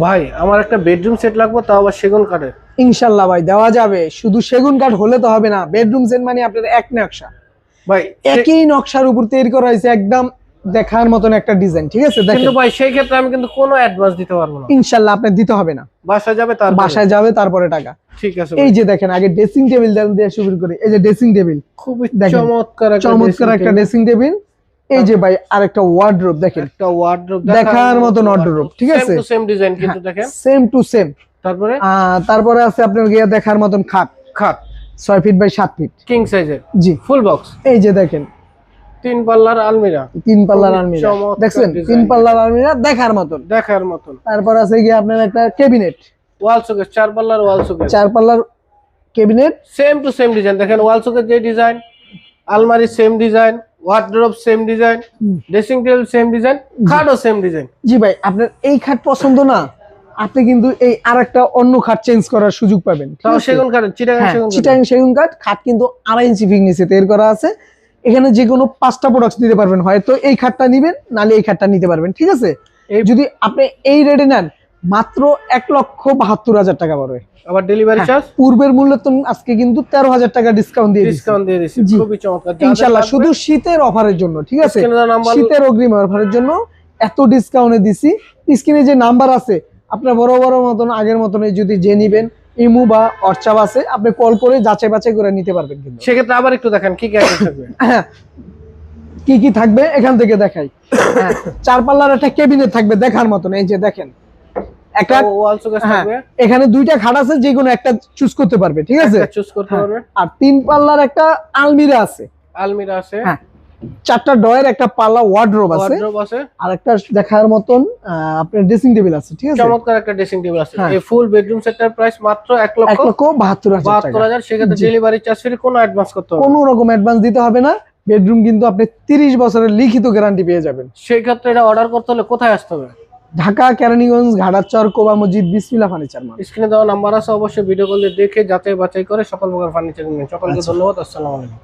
ভাই আমার একটা বেডরুম সেট লাগবে, তাও আবার সেগুন কাঠের। ইনশাল্লাহ ভাই দেওয়া যাবে, শুধু সেগুন কাঠ হলে তো হবে না। বেডরুম সেট মানে আপনার এক নকশা, ভাই একই নকশার উপর তৈরি করা হয়েছে, একদম দেখার মতন একটা ডিজাইন। ঠিক আছে, কিন্তু দেখেন ভাই সেই ক্ষেত্রে আমি কিন্তু কোনো অ্যাডভান্স দিতে পারবো না। ইনশাল্লাহ আপনার দিতে হবে না, বাসায় যাবে তার বাসায় যাবে তারপরে টাকা। ঠিক আছে এই ভাই। যে দেখেন, আগে ড্রেসিং টেবিল দিয়ে শুরু করি। এই যে ড্রেসিং টেবিল, খুবই দেখেন, চমৎকার একটা ড্রেসিং টেবিল। এই যে ভাই আরেকটা ওয়ার্ডরোব, দেখেন একটা ওয়ার্ডরোব দেখার মতন ওয়ার্ডরোব। ঠিক আছে, সেম টু সেম ডিজাইন কিন্তু দেখেন, সেম টু সেম। তারপরে আছে আপনার গিয়ে দেখার মতন খাট খাট 6 ফিট বাই 7 ফিট কিং সাইজের, জি ফুল বক্স। এই যে দেখেন 3 পাল্লার আলমিরা, 3 পাল্লার আলমিরা দেখছেন, 3 পাল্লার আলমিরা দেখার মতন। তারপর আছে গিয়ে আপনার একটা ক্যাবিনেট, ওয়াল শোকেস 4 পাল্লার ওয়াল শোকেস, 4 পাল্লার cabinet, same to same design. দেখেন ওয়াল শোকেস যে ডিজাইন, আলমারি same design, wardrobe same design, dressing table same design, খাটও সেম ডিজাইন। জি ভাই, আপনার এই খাট পছন্দ না, আপনি কিন্তু এই আরেকটা অন্য খাট চেঞ্জ করার সুযোগ পাবেন। তাও সেগুন কাঠ, চিটাগাং সেগুন কাঠ। খাট কিন্তু 2.5 ইঞ্চি ফিটনেসে তৈরি করা আছে। এখানে যে কোনো 5টা প্রোডাক্ট দিতে পারবেন, হয়তো এই খাটটা নিবেন, নালে এই খাটটা নিতে পারবেন। ঠিক আছে, যদি আপনি এই রেটে নেন মাত্র 1,72,000 টাকা পড়বে। আবার ডেলিভারি চার্জ পূর্বের মূল্য তো আজকে কিন্তু 13,000 টাকা ডিসকাউন্ট দিয়ে দিয়েছি। খুবই চমৎকার ইনশাআল্লাহ, শুধু শীতের অফারের জন্য। ঠিক আছে, শীতের অগ্রিম অফারের জন্য এত ডিসকাউন্টে দিছি। স্ক্রিনে যে নাম্বার আছে আপনার বড় মতন আগের মতন, যদি যে নিবেন ইমু বা হোয়াটসঅ্যাপ আছে, আপনি কল করে যাচাই বাছাই করে নিতে পারবেন। কিন্তু সেক্ষেত্রে আবার একটু দেখেন কি কি আইটেম থাকবে। কি থাকবে এখান থেকে দেখাই। 4 পাল্লার একটা ক্যাবিনেট থাকবে দেখার মতন। এই যে দেখেন, একটা ওয়াল শোকেস থাকবে, এখানে 2টা খাট আছে, যে কোনো একটা চুজ করতে পারবে। ঠিক আছে, চুজ করতে পারবে। আর 3 পাল্লার একটা আলমিরা আছে, 4টা ডয়ের একটা পাল্লা ওয়ার্ডরোব আছে, আর একটা দেখার মতন আপনার ড্রেসিং টেবিল আছে। ঠিক আছে, চমৎকার একটা ড্রেসিং টেবিল আছে। এই ফুল বেডরুম সেটটার প্রাইস মাত্র 1,72,000 সেক্ষেত্রে ডেলিভারি চার্জ ফ্রি, কোনো অ্যাডভান্স করতে হবে না, কোনো রকম অ্যাডভান্স দিতে হবে না। বেডরুম কিন্তু আপনি 30 বছরের লিখিত গ্যারান্টি পেয়ে যাবেন। সেই ক্ষেত্রে এটা অর্ডার করতে হলে কোথায় আসতে হবে? ঢাকা কেরানীগঞ্জ, ঘাটাচর, কোবা মসজিদ, বিসমিল্লাহ ফার্নিচার মার্ট। স্ক্রিনে দেওয়া নাম্বার আছে, অবশ্যই ভিডিও কল দিয়ে দেখে যাচাই বাছাই করে সকল প্রকার ফার্নিচার কিনবেন। সকলকে ধন্যবাদ। আসসালামু আলাইকুম।